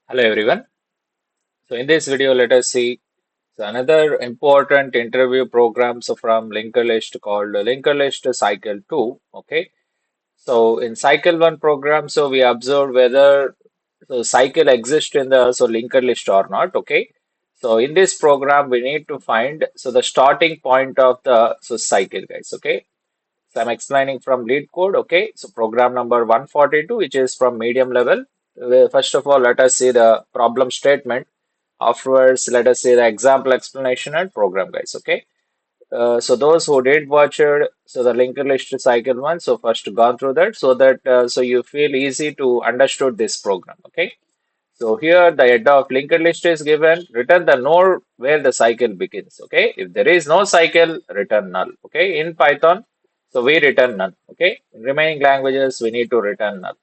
Hello everyone. So in this video, let us see another important interview program from Linker List called Linker List Cycle 2. Okay. So in Cycle 1 program, so we observed whether the cycle exists in the linker list or not. Okay. So in this program, we need to find the starting point of the cycle, guys. Okay. So I'm explaining from lead code. Okay. So program number 142, which is from medium level. First of all, let us see the problem statement. Afterwards, let us see the example explanation and program, guys. Okay. So those who did watch it, the linked list cycle one, so first gone through that so that you feel easy to understood this program. Okay. So here the head of linked list is given, return the node where the cycle begins. Okay. If there is no cycle, return null. Okay. In Python, so we return none. Okay. In remaining languages, we need to return null.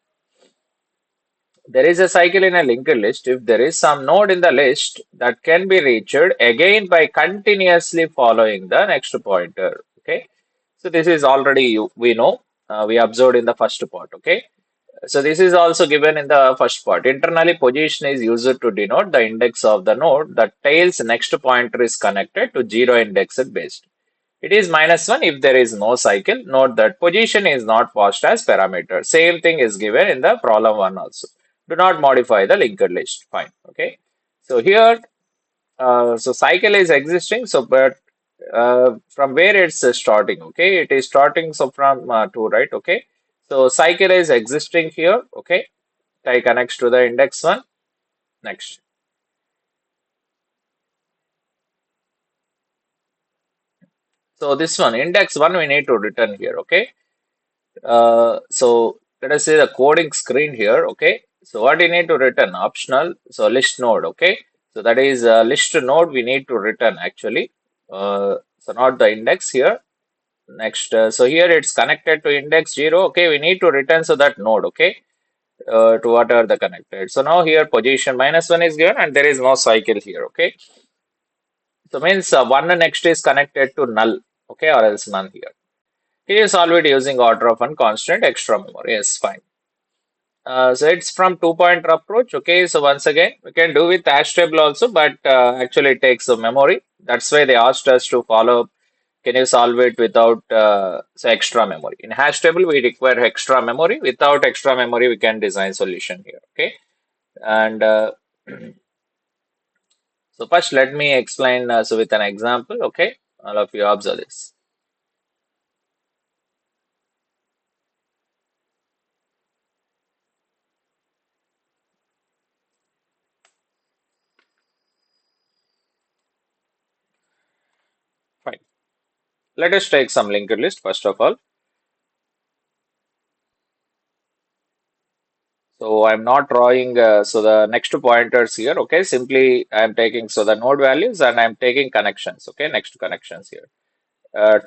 There is a cycle in a linked list if there is some node in the list that can be reached again by continuously following the next pointer. Okay, so this is already we know we observed in the first part. Okay, so this is also given in the first part. Internally, position is used to denote the index of the node. The tail's next pointer is connected to zero indexed based. It is -1 if there is no cycle. Note that position is not passed as parameter. Same thing is given in the problem one also. Do not modify the linked list. Fine. Okay. So here, cycle is existing. So, but from where it's starting? Okay, it is starting. So from two, right? Okay. So cycle is existing here. Okay. I connects to the index one. Next. So this one, index one, we need to return here. Okay. So let us say the coding screen here. Okay. So what you need to return optional. So list node. Okay. So that is list node we need to return actually. So not the index here. Next. So here it's connected to index zero. Okay. We need to return so that node. Okay. To whatever the connected. So now here position -1 is given and there is no cycle here. Okay. So means one next is connected to null. Okay. Or else none here. Can you solve it using order of one constant extra memory? Yes, fine. So it's from two-pointer approach. Okay, so once again, we can do with hash table also, but actually it takes the memory. That's why they asked us to follow. Can you solve it without extra memory? In hash table, we require extra memory. Without extra memory, we can design solution here. Okay, and so first let me explain with an example. Okay, all of you observe this. Fine. Let us take some linked list first of all. So I'm not drawing the next two pointers here. Okay, simply I'm taking the node values and I'm taking connections. Okay, next connections here.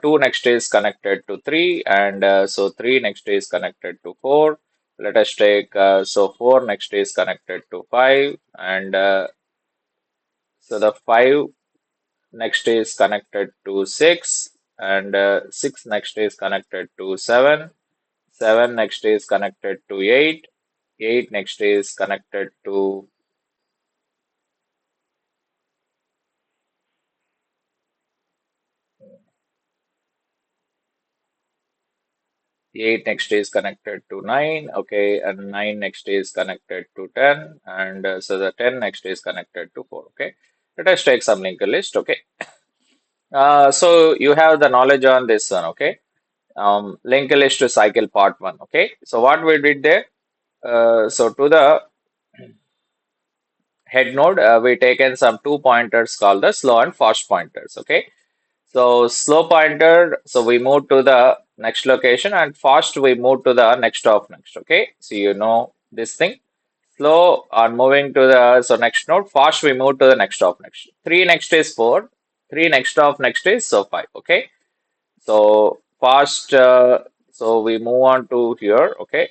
Two next is connected to three, and so three next is connected to four. Let us take four next is connected to five, and so the five next is connected to six, and six next is connected to seven. Seven next is connected to eight. Eight next is connected to 8 next is connected to 9, okay, and 9 next is connected to 10, and so the 10 next is connected to 4, okay. Let us take some linked list, okay. So you have the knowledge on this one, okay. Linked list to cycle part 1, okay. So what we did there, so to the head node, we taken some two pointers called the slow and fast pointers, okay. So slow pointer, so we move to the next location and fast we move to the next of next. Okay, so you know this thing. Slow on moving to the next node. Fast we move to the next of next. Three next is four. Three next of next is five. Okay, so fast. So we move on to here. Okay,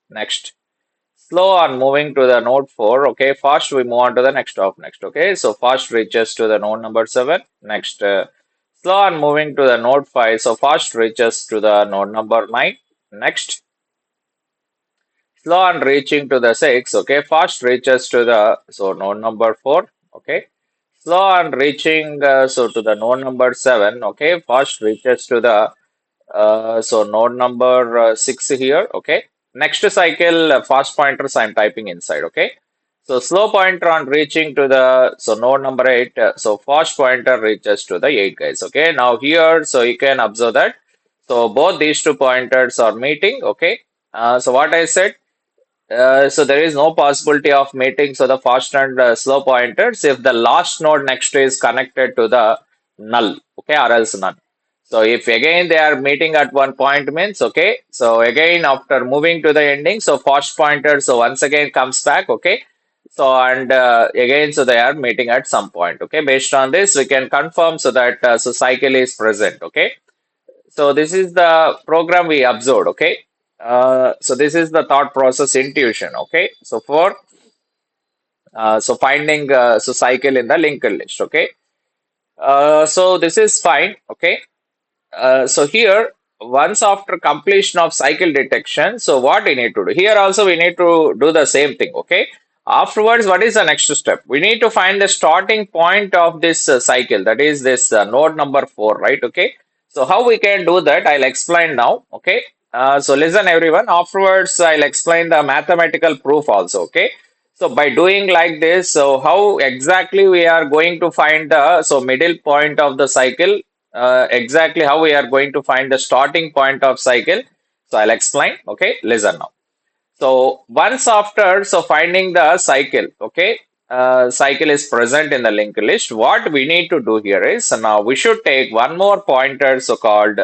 next. Slow on moving to the node 4. Okay, fast we move on to the next of next. Okay, so fast reaches to the node number 7. Next, slow on moving to the node 5. So fast reaches to the node number 9. Next, Slow on reaching to the 6, okay, fast reaches to the, so node number 4, okay. Slow on reaching, so to the node number 7, okay, fast reaches to the, so node number 6 here, okay. Next cycle, fast pointers I'm typing inside, okay. So slow pointer on reaching to the, so node number 8, so fast pointer reaches to the 8 guys, okay. Now here, so you can observe that, so both these two pointers are meeting, okay. So what I said, so there is no possibility of meeting. So the fast and slow pointers if the last node next to is connected to the null, okay, or else none. So if again they are meeting at one point means okay. So again after moving to the ending, so fast pointer so once again comes back, okay. So and again so they are meeting at some point, okay. Based on this we can confirm so that so cycle is present, okay. So this is the program we observed, okay. So this is the thought process intuition, okay. So for so finding so cycle in the linked list, okay. So this is fine, okay. So here once after completion of cycle detection, so what we need to do here also we need to do the same thing, okay. Afterwards, what is the next step? We need to find the starting point of this cycle, that is this node number 4, right? Okay. So how we can do that, I'll explain now, okay. So listen everyone, afterwards I'll explain the mathematical proof also, okay. So by doing like this, so how exactly we are going to find the so middle point of the cycle, exactly how we are going to find the starting point of cycle. So I'll explain, okay. Listen now. So once after so finding the cycle, okay, cycle is present in the linked list. What we need to do here is, so now we should take one more pointer, so called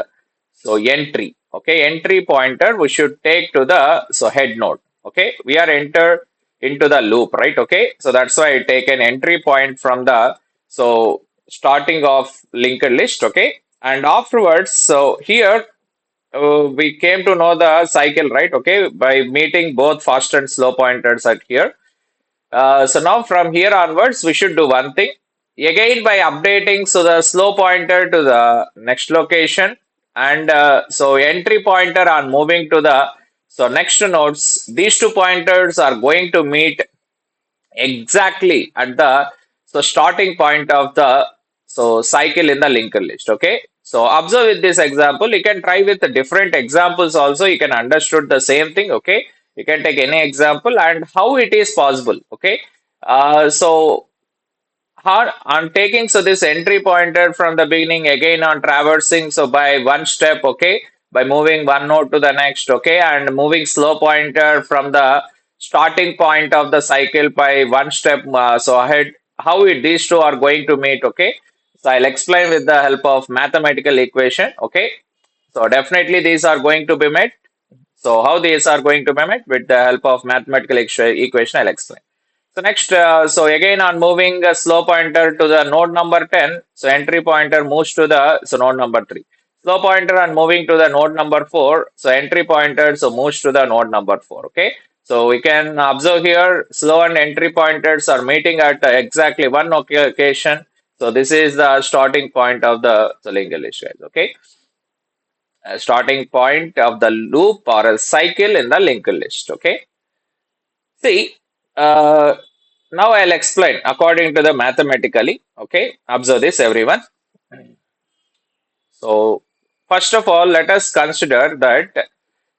so entry, okay, entry pointer we should take to the so head node, okay. We are enter into the loop, right? Okay, so that's why I take an entry point from the so starting of linked list, okay, and afterwards so here we came to know the cycle, right? Okay, by meeting both fast and slow pointers at here. So now from here onwards, we should do one thing. Again, by updating so the slow pointer to the next location and so entry pointer on moving to the so next nodes, these two pointers are going to meet exactly at the so starting point of the so cycle in the linked list, okay. So observe with this example, you can try with the different examples also, you can understood the same thing, okay. You can take any example and how it is possible, okay. So how on taking so this entry pointer from the beginning again on traversing so by one step, okay, by moving one node to the next, okay, and moving slow pointer from the starting point of the cycle by one step so ahead, how these two are going to meet, okay. So I'll explain with the help of mathematical equation, okay. So definitely these are going to be met. So how these are going to be met with the help of mathematical equation, I'll explain. So next, so again on moving a slow pointer to the node number 10, so entry pointer moves to the so node number 3. Slow pointer on moving to the node number 4, so entry pointer so moves to the node number 4. Okay, so we can observe here slow and entry pointers are meeting at exactly one location. So this is the starting point of the so linked list, guys. Okay, starting point of the loop or a cycle in the linked list. Okay, see. Uh, Now I'll explain according to the mathematically. Okay, observe this everyone. So first of all, let us consider that.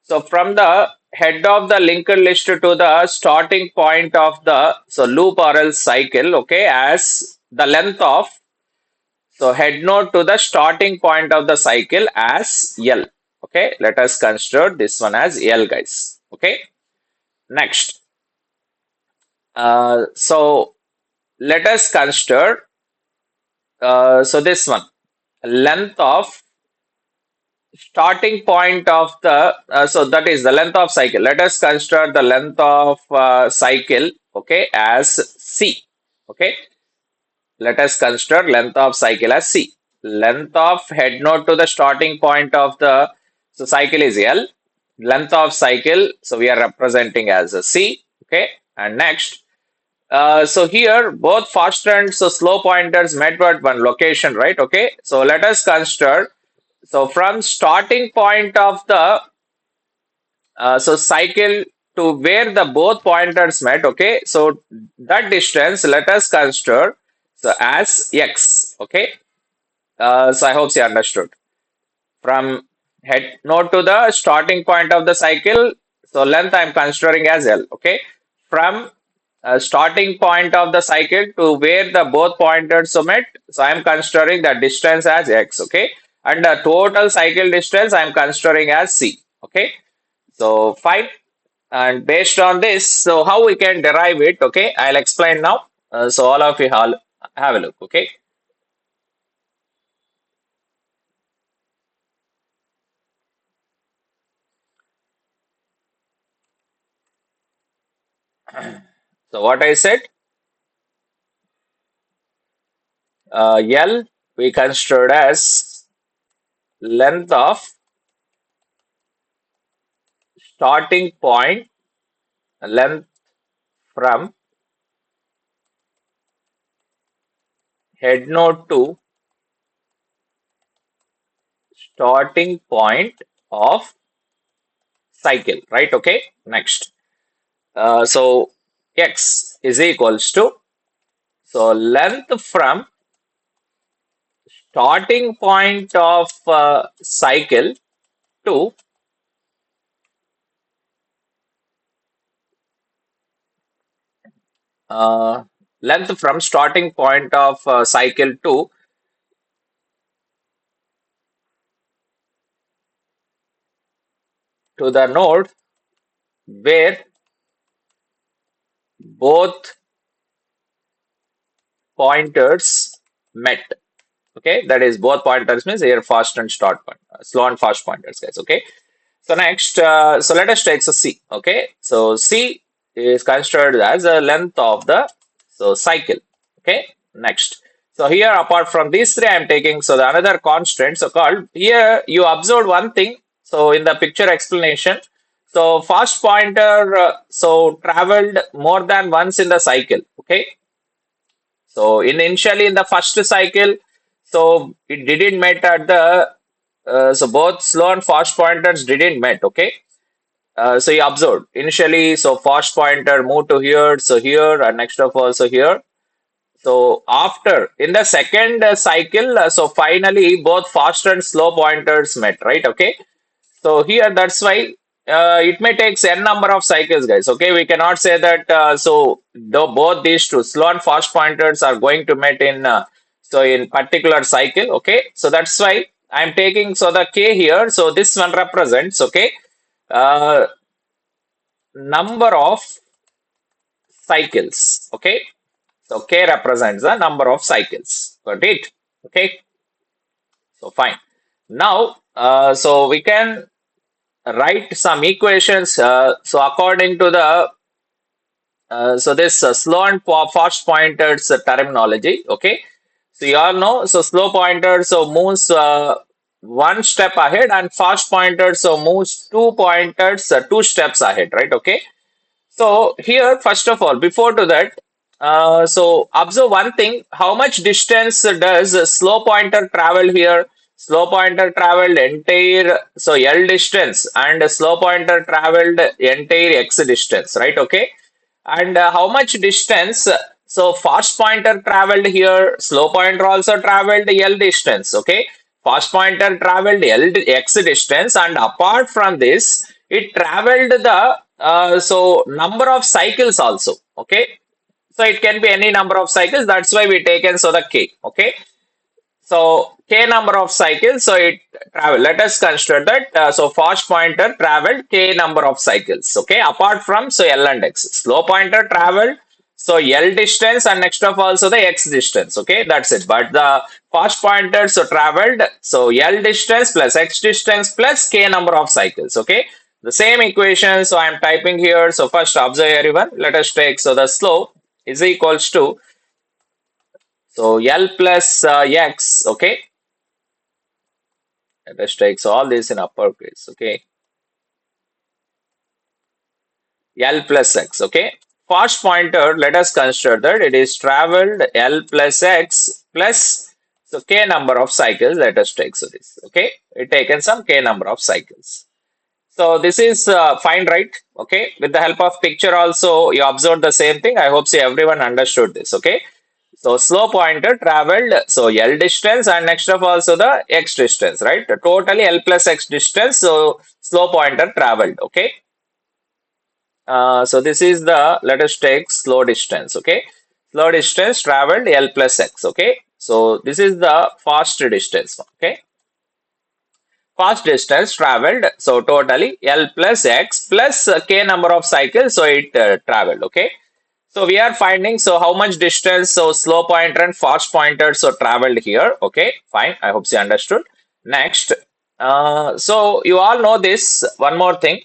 So from the head of the linked list to the starting point of the so loop or else cycle. Okay, as the length of so head node to the starting point of the cycle as L. Okay, let us consider this one as L, guys. Okay, next. So let us consider so this one length of starting point of the so that is the length of cycle. Let us consider the length of cycle, okay, as C. Okay, let us consider length of cycle as C. Length of head node to the starting point of the so cycle is L. Length of cycle, so we are representing as a C. Okay, and next. So here both fast and so slow pointers met at one location, right? Okay, so let us consider so from starting point of the so cycle to where the both pointers met. Okay, so that distance let us consider so as x. Okay, so I hope you understood. From head node to the starting point of the cycle, so length I'm considering as L. Okay, from starting point of the cycle to where the both pointers met, so I'm considering the distance as x. Okay, and the total cycle distance I'm considering as c. Okay, so fine. And based on this, so how we can derive it? Okay, I'll explain now. So all of you have a look. Okay, so what I said, L we considered as length of starting point, length from head node to starting point of cycle, right? Okay, next. So x is equals to so length from starting point of cycle to uh, length from starting point of cycle to the node where both pointers met. Okay, that is both pointers means here fast and start point, slow and fast pointers, guys. Okay, so next, so let us take so C. Okay, so C is considered as the length of the so cycle. Okay, next. So here, apart from these three, I am taking so the another constant. So called here, you observed one thing. So in the picture explanation, so fast pointer so traveled more than once in the cycle. Okay, so initially in the first cycle, so it didn't met at the so both slow and fast pointers didn't met. Okay, so you observed initially, so fast pointer move to here, so here, and next of also here. So after in the second cycle, so finally both fast and slow pointers met, right? Okay. So here that's why it may take n number of cycles, guys. Okay, we cannot say that both these two slow and fast pointers are going to meet in so in particular cycle. Okay, so that's why I'm taking so the k here. So this one represents uh, number of cycles. Okay, so k represents the number of cycles. Got it? Okay, so fine. Now, so we can write some equations. So according to the so this slow and fast pointers terminology. Okay, so you all know. So slow pointer so moves one step ahead, and fast pointer so moves two pointers two steps ahead. Right? Okay. So here, first of all, before to that, so observe one thing: how much distance does a slow pointer travel here? Slow pointer traveled entire so L distance, and a slow pointer traveled entire x distance, right? Okay, and how much distance? So fast pointer traveled here, slow pointer also traveled L distance. Okay, fast pointer traveled x distance, and apart from this, it traveled the so number of cycles also. Okay, so it can be any number of cycles. That's why we taken so the k. Okay, so k number of cycles, so it travel. Let us consider that. So fast pointer traveled k number of cycles. Okay, apart from so L and X, slow pointer traveled so L distance and next of also the X distance. Okay, that's it. But the fast pointer so traveled so L distance plus X distance plus k number of cycles. Okay, the same equation. So I am typing here. So first observe everyone. Let us take so the slow is equals to so L plus X. Okay, let us take so all this in uppercase. Okay, L plus X. Okay, fast pointer. Let us consider that it is traveled L plus X plus so k number of cycles. Let us take so this. Okay, it taken some k number of cycles. So this is fine, right? Okay. With the help of picture also, you observed the same thing. I hope see everyone understood this. Okay. So slope pointer traveled, so L distance and next of also the X distance, right? Totally L plus X distance. So slope pointer traveled. Okay. So this is the, let us take slow distance. Okay. Slow distance traveled L plus X. Okay. So this is the fast distance. Okay. Fast distance traveled, so totally L plus X plus K number of cycles, so it traveled, okay. So we are finding, so how much distance, so slow pointer and fast pointer, so traveled here, okay, fine, I hope you understood. Next, so you all know this, one more thing,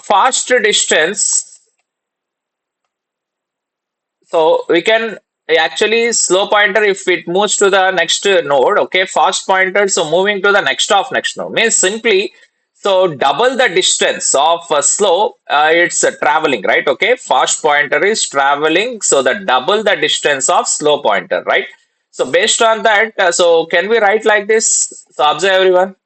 fast distance, so we can actually slow pointer if it moves to the next node, okay, fast pointer, so moving to the next of next node means simply so double the distance of slow, it's traveling, right? Okay, fast pointer is traveling, so the double the distance of slow pointer, right? So based on that, so can we write like this? So observe everyone.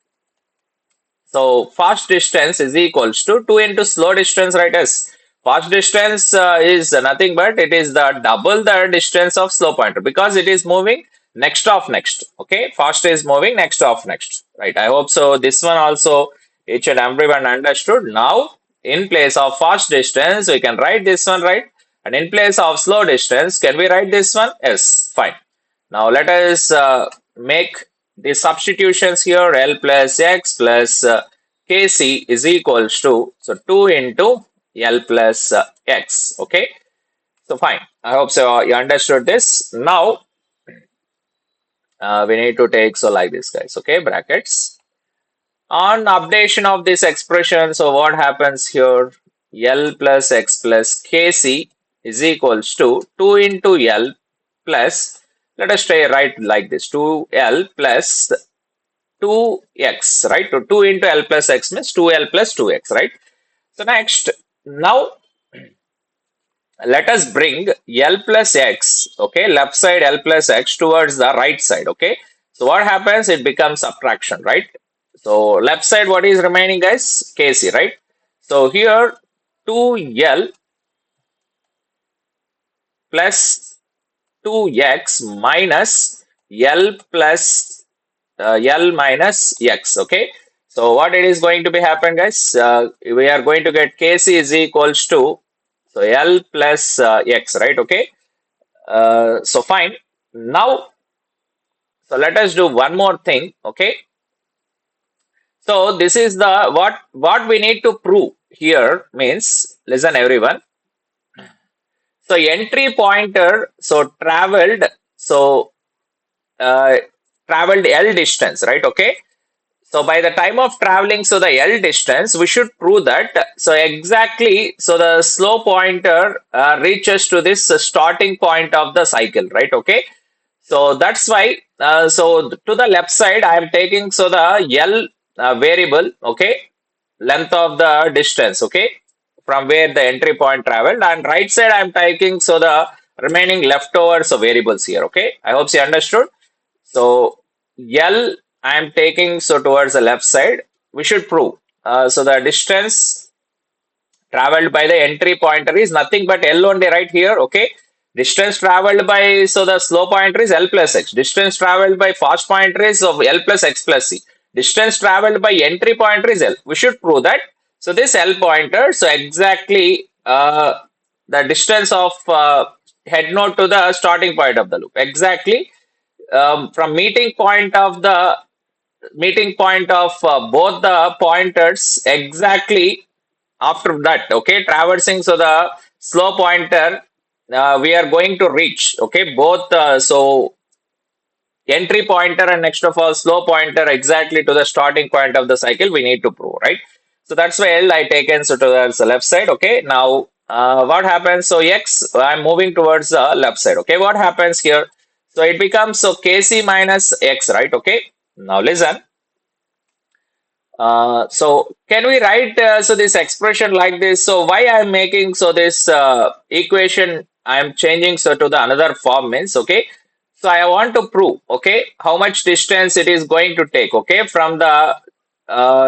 So fast distance is equals to 2 into slow distance, right? As fast distance is nothing but it is the double the distance of slow pointer because it is moving next of next. Okay, fast is moving next of next, right? I hope so. This one also each and everyone understood. Now, in place of fast distance, we can write this one, right? And in place of slow distance, can we write this one? Yes, fine. Now let us make the substitutions here. L plus X plus Kc is equals to, so 2 into L plus X. Okay. So fine. I hope so you understood this. Now we need to take, so like this guys. Okay. Brackets. On updation of this expression, so what happens here? L plus X plus Kc is equals to 2 into L plus, let us try write like this, 2L plus 2x, right? So 2 into L plus X means 2L plus 2x, right? So next, now let us bring L plus X, okay, left side L plus X towards the right side, okay? So what happens? It becomes subtraction, right? So left side, what is remaining, guys? Kc, right? So here 2L plus 2x minus L plus L minus X, okay? So what it is going to be happen, guys? We are going to get Kc is equals to, so L plus X, right? Okay. So fine. Now, so let us do one more thing, okay? So this is the what we need to prove here means, listen everyone. So entry pointer, so so uh, traveled L distance, right? Okay. So by the time of traveling, so the L distance, we should prove that. So exactly, so the slow pointer reaches to this starting point of the cycle, right? Okay. So that's why, so to the left side, I am taking, so the L variable, okay, length of the distance, okay, from where the entry point traveled, and right side I am taking, so the remaining leftovers of variables here, okay. I hope you understood. So L I am taking, so towards the left side. We should prove. So the distance traveled by the entry pointer is nothing but L only right here. Okay. Distance traveled by, so the slow pointer is L plus X. Distance traveled by fast pointer is of L plus X plus C. Distance traveled by entry pointer is L. We should prove that. So this L pointer, so exactly the distance of head node to the starting point of the loop. Exactly from meeting point of both the pointers exactly after that, okay, traversing, so the slow pointer we are going to reach, okay, both so entry pointer and next of all slow pointer exactly to the starting point of the cycle we need to prove, right? So that's why L I taken, so towards the left side. Okay, now what happens? So X, I'm moving towards the left side. Okay, what happens here? So it becomes, so Kc minus X, right? Okay, now listen. So can we write, so this expression like this? So why I'm making, so this equation I'm changing, so to the another form means, okay. So I want to prove, okay, how much distance it is going to take, okay, from the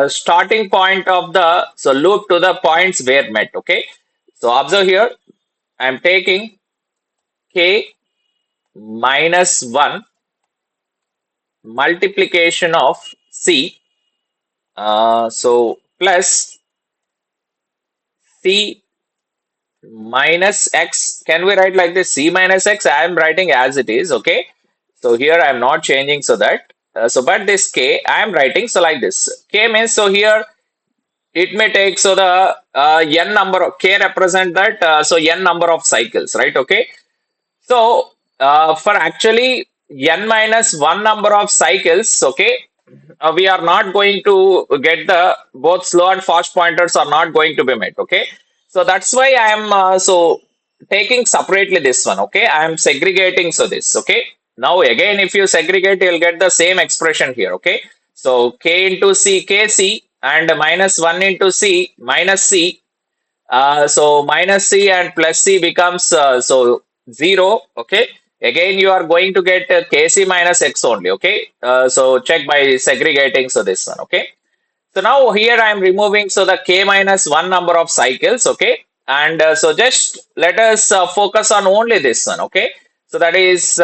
starting point of the so loop to the points where met. Okay. So observe here, I'm taking k minus 1 multiplication of c, so plus c minus x. Can we write like this? C minus x, I am writing as it is. Okay. So here I am not changing, so that but this k I am writing so like this. K means, so here it may take, so the n number of k represent that, so n number of cycles, right? Okay. So for actually n minus 1 number of cycles, okay, we are not going to get the both slow and fast pointers are not going to be met. Okay. So that's why I am so taking separately this one. Okay. I am segregating. So this. Okay. Now again, if you segregate, you'll get the same expression here. Okay. So k into c, kc, and minus 1 into c, minus c. So minus c and plus c becomes so 0. Okay. Again, you are going to get kc minus x only. Okay. So check by segregating. So this one. Okay. So now here I am removing, so the k minus 1 number of cycles. Okay. And so just let us focus on only this one. Okay. So that is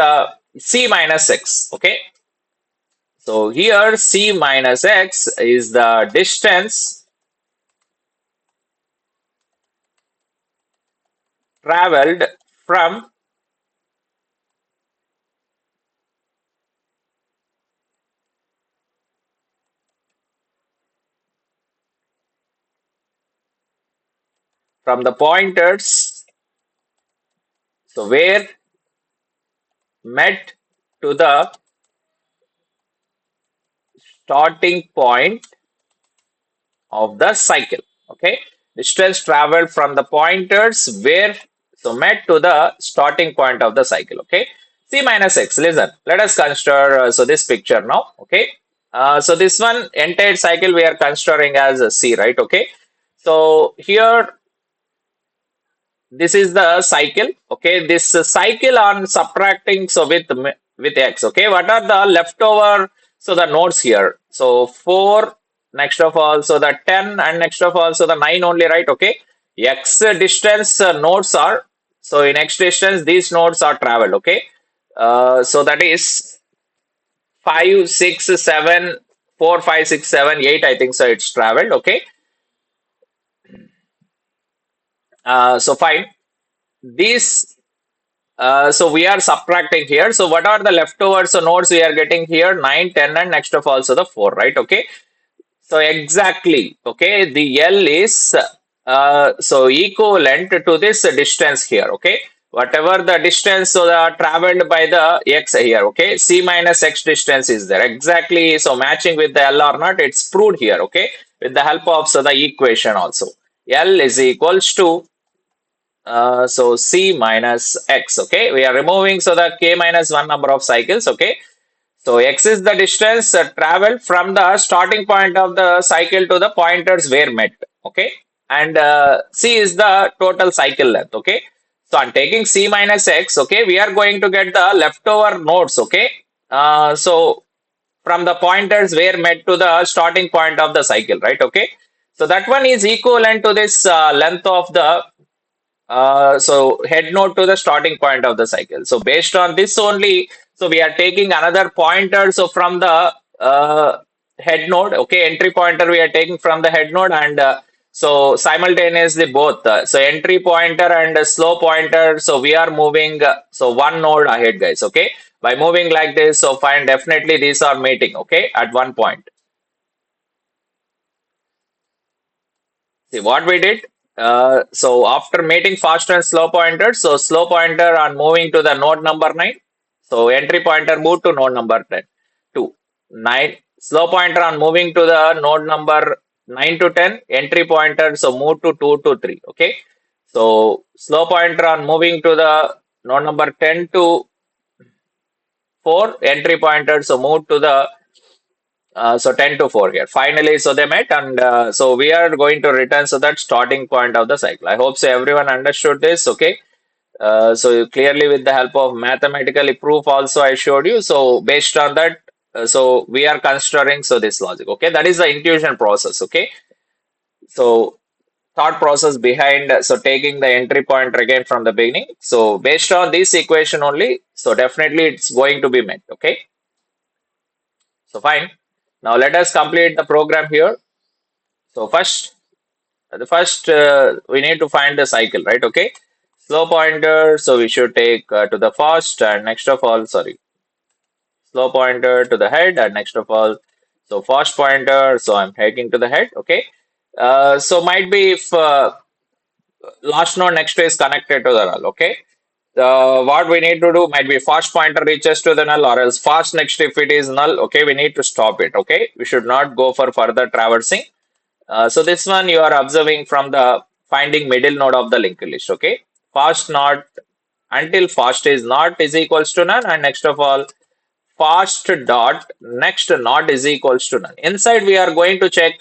c minus x. Okay. So here c minus x is the distance traveled from the pointers, so where met to the starting point of the cycle. Okay, distance traveled from the pointers where so met to the starting point of the cycle. Okay, c minus x. Listen, let us consider so this picture now. Okay, so this one entire cycle we are considering as a c, right? Okay, so here this is the cycle. Okay, this cycle on subtracting, so with x. Okay, what are the leftover, so the nodes here? So 4, next of all, so the 10, and next of all, so the 9 only, right? Okay, x distance nodes are, so in x distance these nodes are traveled. Okay, so that is 5, 6, 7, 4, 5, 6, 7, 8, I think so it's traveled. Okay, so fine, these so we are subtracting here. So what are the leftovers, so nodes we are getting here? 9, 10, and next of also the 4, right? Okay. So exactly, okay, the L is so equivalent to this distance here. Okay. Whatever the distance, so the traveled by the x here. Okay. C minus x distance is there. Exactly. So matching with the L or not, it's proved here. Okay. With the help of so the equation also. L is equals to so c minus x. Okay, we are removing, so the k minus 1 number of cycles. Okay, so x is the distance traveled from the starting point of the cycle to the pointers where met. Okay, and c is the total cycle length. Okay, so I'm taking c minus x. Okay, we are going to get the leftover nodes. Okay, so from the pointers where met to the starting point of the cycle, right? Okay, so that one is equivalent to this length of the so head node to the starting point of the cycle. So based on this only, so we are taking another pointer. So from the head node, okay, entry pointer we are taking from the head node, and so simultaneously both. So entry pointer and slow pointer. So we are moving so one node ahead, guys. Okay, by moving like this, so fine, definitely these are meeting. Okay, at one point. See what we did. So after mating fast and slow pointers, so slow pointer on moving to the node number 9. So entry pointer moved to node number 10 2. 9. Slow pointer on moving to the node number 9 to 10. Entry pointer, so move to 2 to 3. Okay. So slow pointer on moving to the node number 10 to 4. Entry pointer, so move to the so 10 to 4 here. Finally, so they met, and so we are going to return so that starting point of the cycle. I hope so everyone understood this. Okay. So clearly with the help of mathematical proof also I showed you. So based on that, So we are considering so this logic. Okay, that is the intuition process. Okay, so thought process behind so taking the entry point again from the beginning. So based on this equation only, so definitely it's going to be met. Okay, so fine. Now let us complete the program here. So first we need to find the cycle, right? Okay, slow pointer. So we should take to the first and next of all, sorry, slow pointer to the head and next of all, so first pointer. So I'm taking to the head. Okay, so might be if last node next is connected to the null. Okay. What we need to do might be fast pointer reaches to the null or else fast next if it is null. Okay, we need to stop it. Okay, we should not go for further traversing. So this one you are observing from the finding middle node of the linked list. Okay, fast not until fast is not is equals to none and next of all fast dot next not is equals to none. Inside we are going to check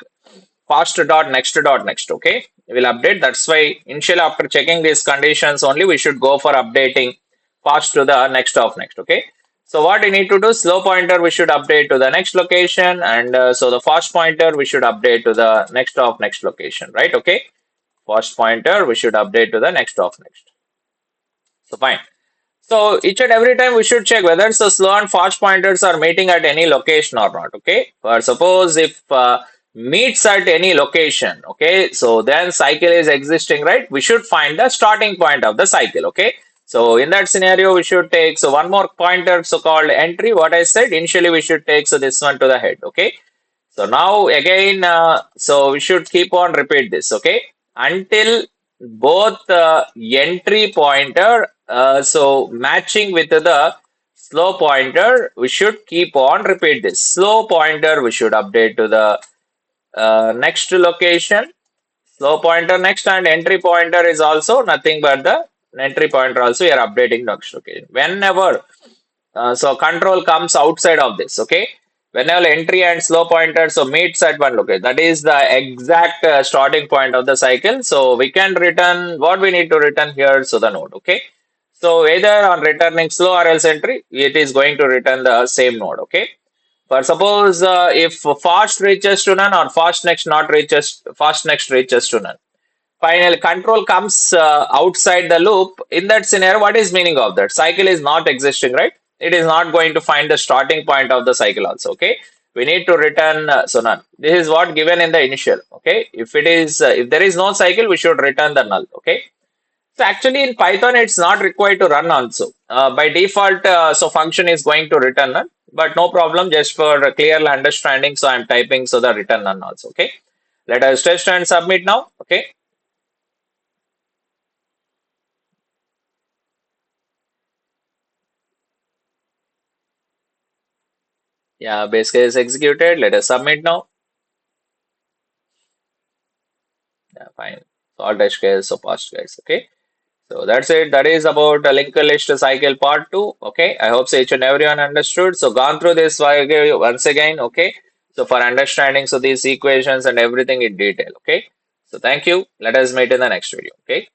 fast dot next dot next. Okay, we will update. That's why initially after checking these conditions only we should go for updating fast to the next of next. Okay, so what we need to do, slow pointer we should update to the next location and so the fast pointer we should update to the next of next location, right? Okay, fast pointer we should update to the next of next. So fine. So each and every time we should check whether the slow and fast pointers are meeting at any location or not. Okay. For suppose if meets at any location, okay, so then cycle is existing, right? We should find the starting point of the cycle. Okay. So in that scenario, we should take so one more pointer, so called entry. What I said initially, we should take so this one to the head. Okay. So now again, so we should keep on repeat this, okay, until both entry pointer, so matching with the slow pointer, we should keep on repeat this. Slow pointer, we should update to the next location. Slow pointer next and entry pointer is also nothing but the entry pointer also we are updating next location. Whenever so control comes outside of this. Okay, whenever entry and slow pointer so meets at one location, that is the exact starting point of the cycle. So we can return what we need to return here. So the node. Okay, so either on returning slow or else entry, it is going to return the same node. Okay. For suppose if fast reaches to none or fast next reaches to none. Finally, control comes outside the loop. In that scenario, what is meaning of that? Cycle is not existing, right? It is not going to find the starting point of the cycle also. Okay, we need to return so none. This is what given in the initial. Okay, if it is if there is no cycle, we should return the null. Okay, so actually in Python, it's not required to run also. By default, so function is going to return none, but no problem. Just for clear understanding, so I'm typing so the return none also. Okay, let us test and submit now. Okay. Yeah, base case executed. Let us submit now. Yeah, fine. So all test case, so past case. Okay. So that's it. That is about the linked list cycle part two. Okay. I hope so each and everyone understood. So gone through this once again. Okay. So for understanding so these equations and everything in detail. Okay. So thank you. Let us meet in the next video. Okay.